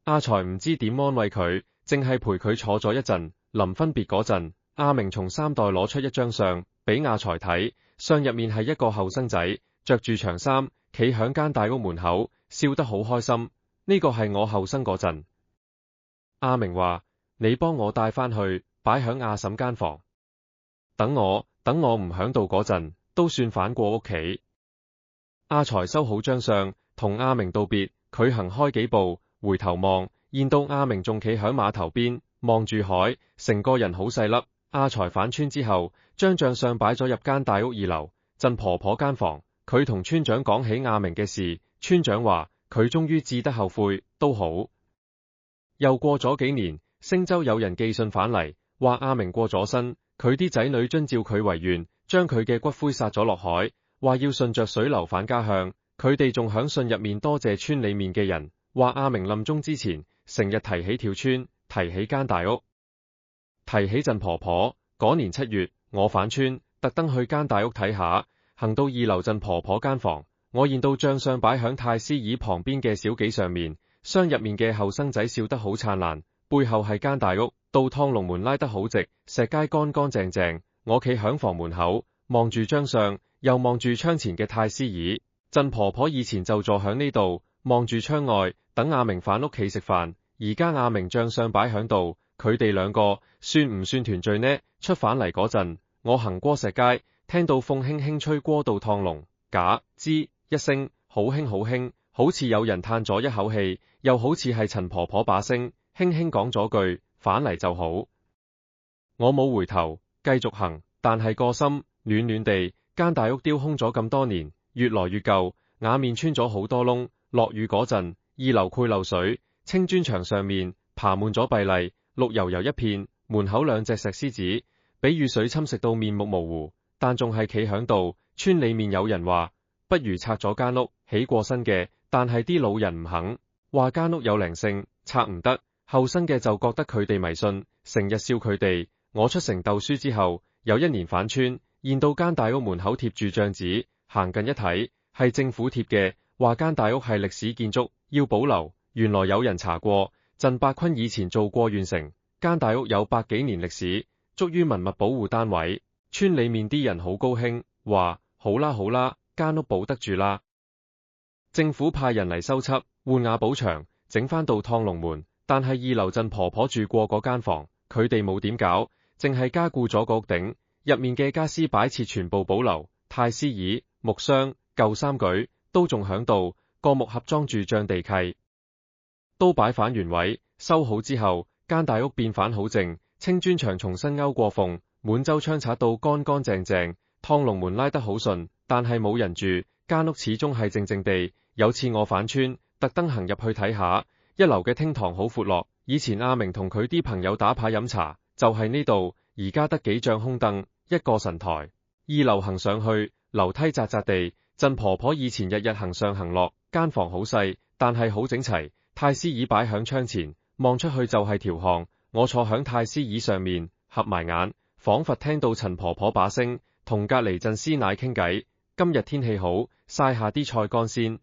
阿財唔知點安慰佢，淨係陪佢坐咗一陣。臨分別嗰陣，阿明從衫袋攞出一張相俾阿財睇，相入面係一個後生仔，着住長衫，企響間大屋門口，笑得好開心。呢個係我後生嗰陣。阿明話：你幫我帶返去，擺響阿嬸間房，等我唔響度嗰陣，都算返過屋企。阿財收好張相，同阿明道別，佢行開幾步，回頭望，見到阿明仲企響碼頭邊，望住海，成個人好細粒。阿財返村之後，將張相擺咗入間大屋2樓，鄭婆婆間房，佢同村長講起阿明嘅事，村長話佢終於至得後悔，都好。又過咗幾年，星洲有人寄信返嚟，話阿明過咗身，佢啲仔女遵照佢遺願，將佢嘅骨灰撒咗落海，話要順着水流返家鄉。佢哋仲響信入面多謝村裏面嘅人，話阿明臨終之前成日提起條村，提起間大屋，提起陳婆婆。嗰年7月，我返村，特登去間大屋睇下，行到2樓陳婆婆間房，我見到像相擺響太師椅旁邊嘅小幾上面，箱入面嘅後生仔笑得好燦爛，背後係間大屋，到趟龍門拉得好直，石階乾乾淨淨。我企響房門口，望住張相，又望住窗前嘅太師椅。陳婆婆以前就坐響呢度，望住窗外，等阿明返屋企食飯。而家阿明像相擺響度，佢哋兩個算唔算團聚呢？出返嚟嗰陣，我行過石階，聽到風輕輕吹過道趟龍，嘎吱一聲，好輕好輕，好似有人嘆咗一口氣，又好似係陳婆婆把聲，輕輕講咗句返嚟就好。我冇回頭，繼續行，但係個心暖暖地。間大屋丟空咗咁多年，越來越舊，瓦面穿咗好多窿。落雨嗰陣，2樓潰漏水，青磚牆上面爬滿咗薜荔，綠油油一片。門口2隻石獅子，俾雨水侵蝕到面目模糊，但仲係企響度。村裏面有人話，不如拆咗間屋，起過新嘅，但係啲老人唔肯，話間屋有靈性，拆唔得。後生嘅就覺得佢哋迷信，成日笑佢哋。我出城鬥書之後，有1年返村，見到間大屋門口貼住張紙，行近一睇，係政府貼嘅，話間大屋係歷史建築，要保留。原來有人查過，陳伯坤以前做過縣城，間大屋有100幾年歷史，屬於文物保護單位。村裏面啲人好高興，話好啦好啦，間屋保得住啦。政府派人嚟修葺，換瓦補牆，整翻道趟龍門，但係2樓陳婆婆住過嗰間房，佢哋冇點搞，淨係加固咗個屋頂，入面嘅家私擺設全部保留，太師椅、木箱、舊三舉都仲響度，個木盒裝住象地契都擺返原位。收好之後，間大屋變返好靜，青磚牆重新勾過縫，滿周窗刷到乾乾淨淨，趟龍門拉得好順，但係冇人住，間屋始終係靜靜地。有次我返村，特登行入去睇下，1樓嘅廳堂好闊落，以前阿明同佢啲朋友打牌飲茶，就係呢度，而家得幾張空凳，一個神台。2樓行上去，樓梯窄窄地，陳婆婆以前日日行上行落，間房好細，但係好整齊。太師椅擺響窗前，望出去就係條巷。我坐響太師椅上面，合埋眼，仿佛聽到陳婆婆把聲，同隔籬陣師奶傾偈。今日天氣好，曬下啲菜乾先。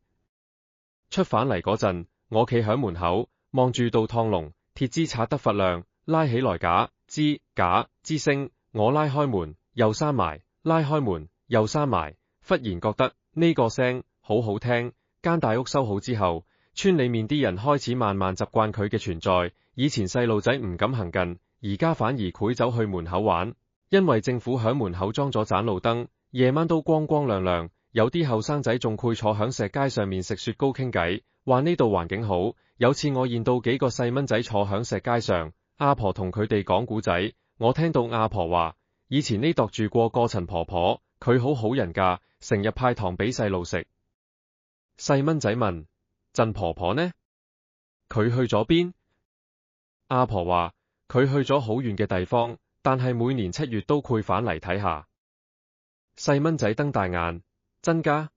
出返嚟嗰陣，我企響門口，望住道趟龍，鐵枝拆得忽亮，拉起來嘎吱嘎吱聲。我拉開門，又閂埋，拉開門，又閂埋。忽然覺得呢個聲好好聽。間大屋修好之後，村裏面啲人開始慢慢習慣佢嘅存在。以前細路仔唔敢行近，而家反而會走去門口玩，因為政府響門口裝咗盞路燈，夜晚都光光亮亮。有啲後生仔仲會坐響石階上面食雪糕傾偈，話呢度環境好。有次我見到幾個細蚊仔坐響石階上，阿婆同佢哋講古仔。我聽到阿婆話，以前呢度住過個陳婆婆，佢好好人㗎，成日派糖俾細路食。細蚊仔問：陳婆婆呢？佢去咗邊？阿婆話：佢去咗好遠嘅地方，但係每年7月都會返嚟睇下。細蚊仔瞪大眼：真㗎？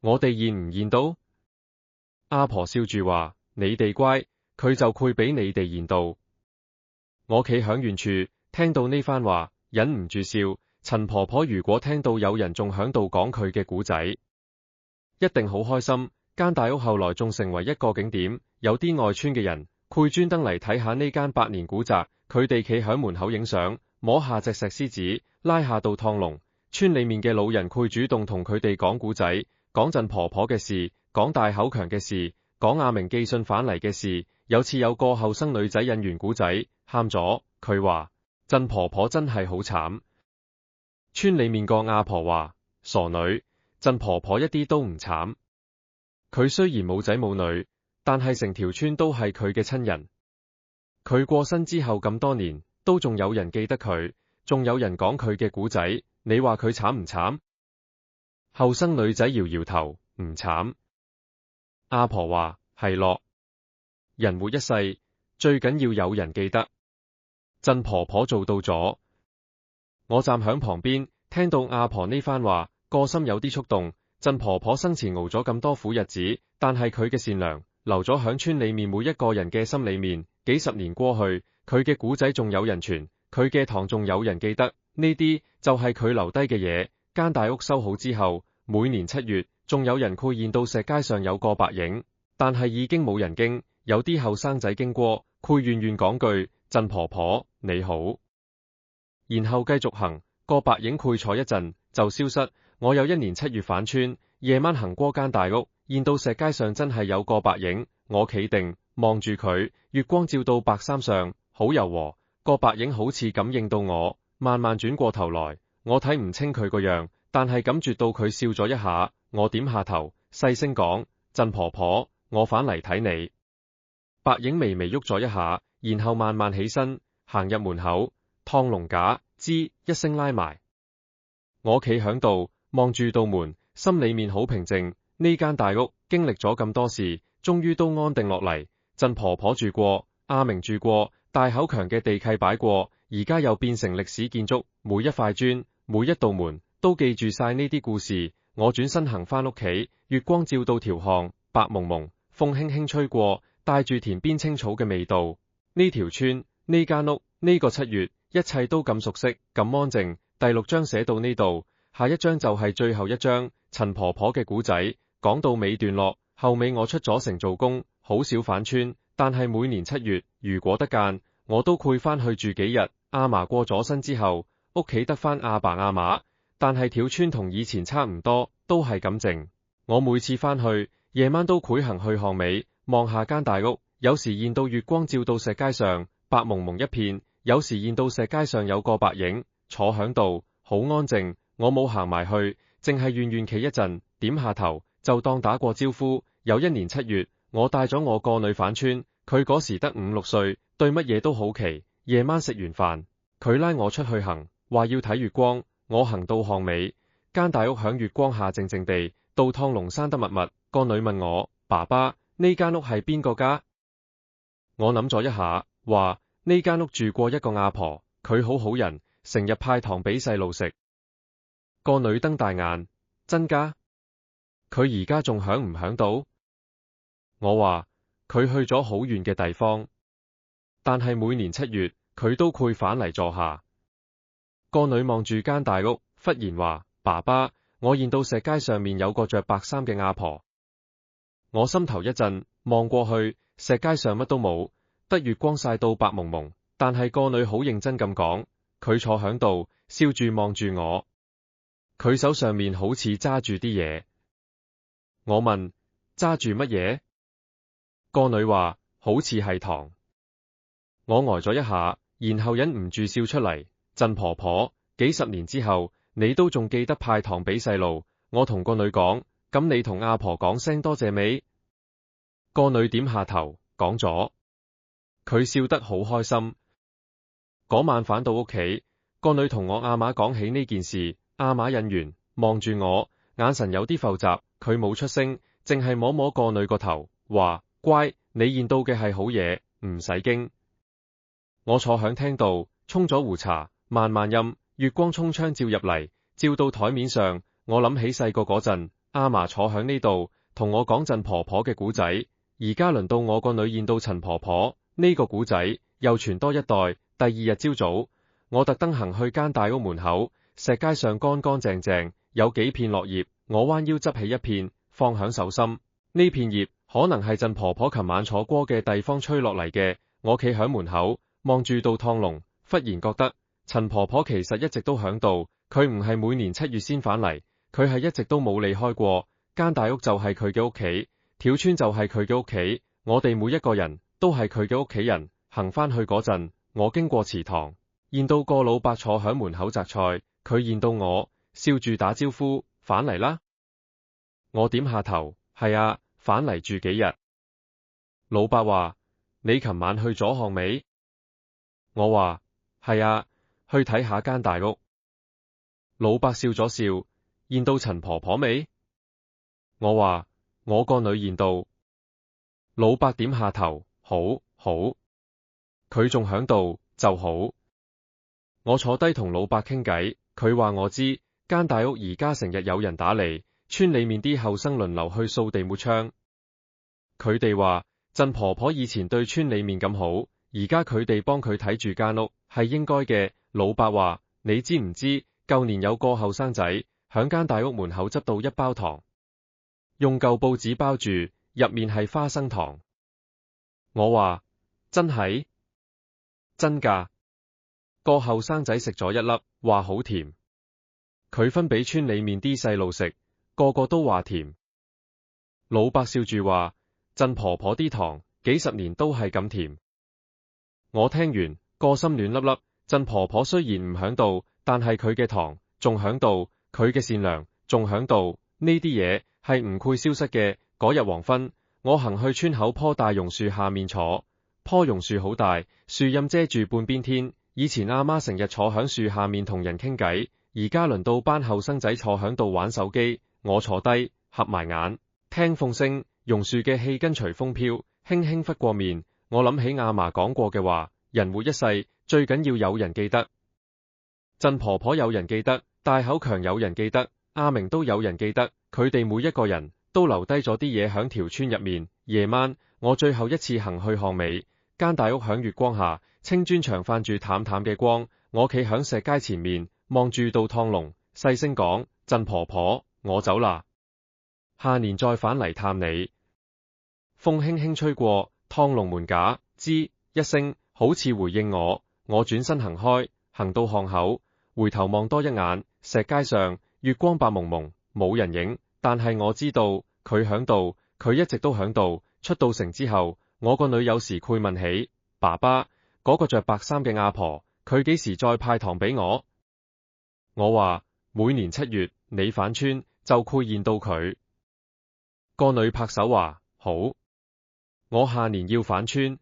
我哋見唔見到？阿婆笑住話：你哋乖，佢就會俾你哋見到。我企響遠處，聽到呢番話，忍唔住笑。陳婆婆如果聽到有人仲響度講佢嘅古仔，一定好開心。間大屋後來仲成為一個景點，有啲外村嘅人會專登嚟睇下呢間百年古宅。佢哋企響門口影相，摸下隻石獅子，拉下道趟龍。村裏面嘅老人會主動同佢哋講古仔，講陳婆婆嘅事，講大口強嘅事，講阿明寄信返嚟嘅事。有次有個後生女仔引完古仔，喊咗，佢話：陳婆婆真係好慘。村裏面個阿婆話：傻女，陳婆婆一啲都唔慘。佢雖然冇仔冇女，但係成條村都係佢嘅親人。佢過身之後咁多年，都仲有人記得佢，仲有人講佢嘅古仔。你話佢慘唔慘？後生女仔搖搖頭，唔慘。阿婆話：係咯，人活一世，最緊要有人記得。真婆婆做到咗。我站響旁邊，聽到阿婆呢番話，個心有啲觸動。真婆婆生前熬咗咁多苦日子，但係佢嘅善良留咗響村裏面每一個人嘅心裏面。幾十年過去，佢嘅古仔仲有人傳，佢嘅堂仲有人記得。呢啲就係佢留低嘅嘢。間大屋修好之後，每年7月仲有人繪現到石階上有個白影，但係已經冇人經。有啲後生仔經過，繪遠遠講句：真婆婆你好，然後繼續行。個白影繪坐一陣就消失。我有一年7月返村，夜晚行過間大屋，見到石階上真係有個白影。我企定望住佢，月光照到白衫上，好柔和。個白影好似感應到我，慢慢轉過頭來。我睇唔清佢個樣，但係感覺到佢笑咗一下。我點下頭，細聲講：真婆婆，我返嚟睇你。白影微微喐咗一下，然後慢慢起身，行入門口，趟籠架，吱一聲拉埋。我企響度，望住道門，心裏面好平靜。呢間大屋經歷咗咁多事，終於都安定落嚟。真婆婆住過，阿明住過，大口強嘅地契擺過，而家又變成歷史建築。每一塊磚，每一道門，都記住晒呢啲故事。我轉身行返屋企，月光照到條巷，白蒙蒙，風輕輕吹過，帶住田邊青草嘅味道。呢條村，呢間屋，呢個7月，一切都咁熟悉，咁安靜。第6章寫到呢度，下一章就係最後一章。陳婆婆嘅古仔講到尾段落，後尾我出咗城做工，好少返村，但係每年7月，如果得間，我都會返去住幾日。阿嫲過咗身之後，屋企得返阿爸阿媽，但係條村同以前差唔多，都係咁靜。我每次返去，夜晚都會行去巷尾，望下間大屋，有時見到月光照到石階上，白蒙蒙一片；有時見到石階上有個白影，坐響度，好安靜。我冇行埋去，淨係遠遠企一陣，點下頭，就當打過招呼。有一年7月，我帶咗我個女返村，佢嗰時得5、6歲，對乜嘢都好奇。夜晚食完飯，佢拉我出去行，話要睇月光。我行到巷尾，間大屋響月光下靜靜地，到趟籠閂得密密。個女問我：爸爸，呢間屋係邊個家？我諗咗一下，話呢間屋住過一個阿婆，佢好好人，成日派糖俾細路食。個女瞪大眼：真㗎？佢而家仲響唔響度？我話佢去咗好遠嘅地方，但係每年7月佢都會返嚟坐下。個女望住間大屋，忽然話：爸爸，我見到石階上面有個着白衫嘅阿婆。我心頭一震，望過去，石階上乜都冇，得月光曬到白蒙蒙。但係個女好認真咁講，佢坐響度，笑住望住我，佢手上面好似揸住啲嘢。我問：揸住乜嘢？個女話：好似係糖。我呆咗一下，然後忍唔住笑出嚟。真婆婆，幾十年之後，你都仲記得派糖俾細路。我同個女講：咁你同阿婆講聲多謝未？個女點下頭，講咗。佢笑得好開心。嗰晚返到屋企，個女同我阿嫲講起呢件事，阿嫲忍完，望住我，眼神有啲浮雜。佢冇出聲，淨係摸摸個女個頭，話：乖，你見到嘅係好嘢，唔使驚。我坐響廳度，沖咗壺茶，慢慢飲，月光沖窗照入嚟，照到台面上。我諗起細個嗰陣，阿嫲坐響呢度，同我講真婆婆嘅古仔。而家輪到我個女見到陳婆婆，呢個古仔又傳多一代。第2日朝早，我特登行去間大屋門口，石階上乾乾淨淨，有幾片落葉。我彎腰執起一片，放響手心。呢片葉可能係真婆婆琴晚坐過嘅地方吹落嚟嘅。我企響門口，望住到趟籠，忽然覺得陳婆婆其實一直都響度。佢唔係每年7月先返嚟，佢係一直都冇離開過。間大屋就係佢嘅屋企，條村就係佢嘅屋企，我哋每一個人都係佢嘅屋企人。行返去嗰陣，我經過祠堂，見到個老伯坐響門口摘菜，佢見到我，笑住打招呼：返嚟啦。我點下頭：係啊，返嚟住幾日。老伯話：你琴晚去咗巷尾？我話：係啊，去睇下間大屋。老伯笑咗笑，見到陳婆婆未？我話我個女見到。老伯點下頭，好，好。佢仲響度，就好。我坐低同老伯傾偈，佢話我知間大屋而家成日有人打嚟，村裏面啲後生輪流去掃地抹窗。佢哋話陳婆婆以前對村裏面咁好，而家佢哋幫佢睇住間屋係應該嘅。老伯話你知唔知舊年有個後生仔響間大屋門口執到一包糖，用舊報紙包住，入面係花生糖。我話真係？真㗎。個後生仔食咗一粒，話好甜。佢分俾村裏面啲細路食，個個都話甜。老伯笑住話陳婆婆啲糖幾十年都係咁甜。我聽完個心暖粒粒。陳婆婆雖然唔響度，但係佢嘅糖仲響度，佢嘅善良仲響度。呢啲嘢係唔會消失嘅。嗰日黃昏，我行去村口棵大榕樹下面坐，棵榕樹好大，樹蔭遮住半邊天。以前阿媽成日坐響樹下面同人傾偈，而家輪到班後生仔坐響度玩手機。我坐低合埋眼聽風聲，榕樹嘅氣跟隨風飄，輕輕拂過面。我諗起阿嫲講過嘅話，人活一世最緊要有人記得。陳婆婆有人記得，大口強有人記得，阿明都有人記得，佢哋每一個人都留低咗啲嘢響條村入面。夜晚我最後一次行去巷尾，間大屋響月光下，青磚牆泛住淡淡嘅光。我企響石階前面，望住道燙龍，細聲講：陳婆婆，我走啦，下年再返嚟探你。風輕輕吹過燙龍門架，吱一聲，好似回應我。我轉身行開，行到巷口，回頭望多一眼，石階上月光白蒙蒙，冇人影，但係我知道佢響度，佢一直都響度。出到城之後，我個女有時會問起爸爸，嗰個着白衫嘅阿婆，佢幾時再派糖俾我？我話每年7月你返村就會見到佢。個女拍手話好，我下年要返村。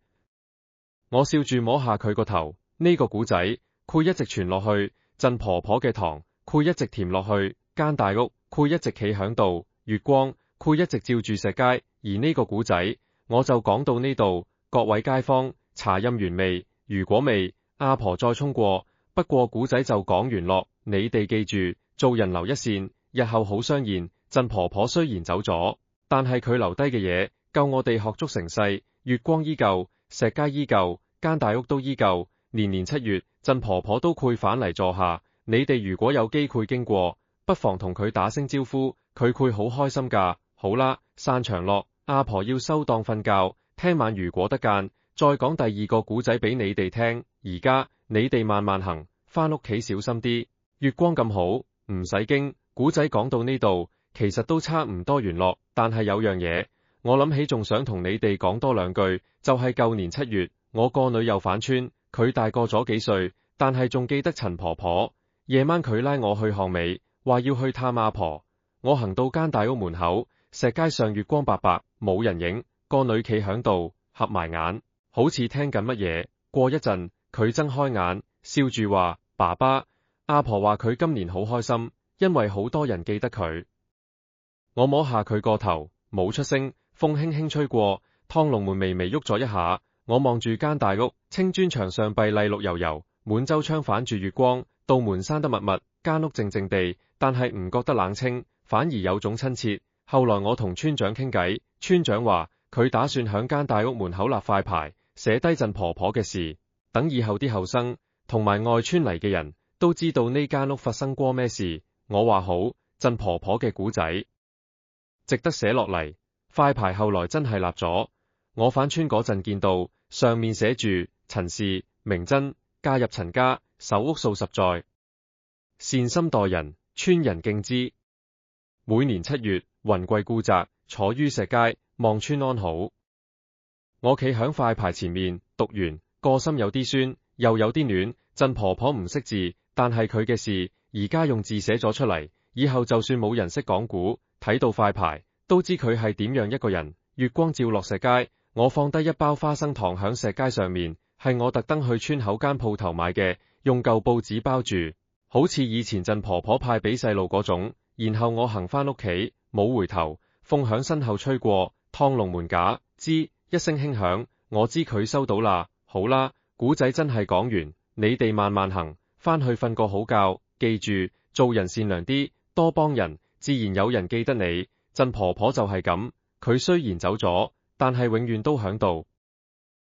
我笑住摸下佢個頭。呢個古仔佢一直傳落去，陳婆婆嘅糖佢一直甜落去，間大屋佢一直企響度，月光佢一直照住石階。而呢個古仔我就講到呢度。各位街坊，茶飲完未？如果未，阿婆再沖過。不過古仔就講完落，你哋記住，做人留一線，日後好相見。陳婆婆雖然走咗，但係佢留低嘅嘢夠我哋學足成世。月光依舊，石階依舊，間大屋都依舊。年年7月，陳婆婆都會返嚟坐下。你哋如果有機會經過，不妨同佢打聲招呼，佢會好開心噶。好啦，散場落，阿婆要收檔瞓覺。聽晚如果得間，再講第二個古仔俾你哋聽。而家你哋慢慢行，返屋企小心啲。月光咁好，唔使驚。古仔講到呢度，其實都差唔多完落。但係有樣嘢，我諗起仲想同你哋講多兩句，就係舊年7月，我個女又返村。佢大個咗幾歲，但係仲記得陳婆婆。夜晚佢拉我去巷尾，話要去探阿婆。我行到間大屋門口，石階上月光白白，冇人影。個女企響度，合埋眼，好似聽緊乜嘢。過一陣，佢睜開眼，笑住話：爸爸，阿婆話佢今年好開心，因為好多人記得佢。我摸下佢個頭，冇出聲。風輕輕吹過，燙龍門微微喐咗一下。我望住間大屋，青磚牆上碧麗綠油油，滿周窗反住月光，道門閂得密密，間屋靜靜地，但係唔覺得冷清，反而有種親切。後來我同村長傾偈，村長話佢打算響間大屋門口立塊牌，寫低陳婆婆嘅事，等以後啲後生同埋外村嚟嘅人都知道呢間屋發生過咩事。我話好，陳婆婆嘅古仔值得寫落嚟。塊牌後來真係立咗，我返村嗰陣見到。上面寫住陳氏名真，嫁入陳家，守屋數10載，善心待人，村人敬之。每年7月，雲貴故宅，坐於石階，望村安好。我企響塊牌前面，讀完個心有啲酸，又有啲暖。陳婆婆唔識字，但係佢嘅事而家用字寫咗出嚟，以後就算冇人識講古，睇到塊牌都知佢係點樣一個人。月光照落石階。我放低一包花生糖響石階上面，係我特登去村口間鋪頭買嘅，用舊報紙包住，好似以前陳婆婆派俾細路嗰種。然後我行返屋企，冇回頭，風響身後吹過，趟龍門架，吱一聲輕響，我知佢收到啦。好啦，古仔真係講完，你哋慢慢行，返去瞓個好覺，記住做人善良啲，多幫人，自然有人記得你。珍婆婆就係咁，佢雖然走咗，但係永遠都響度。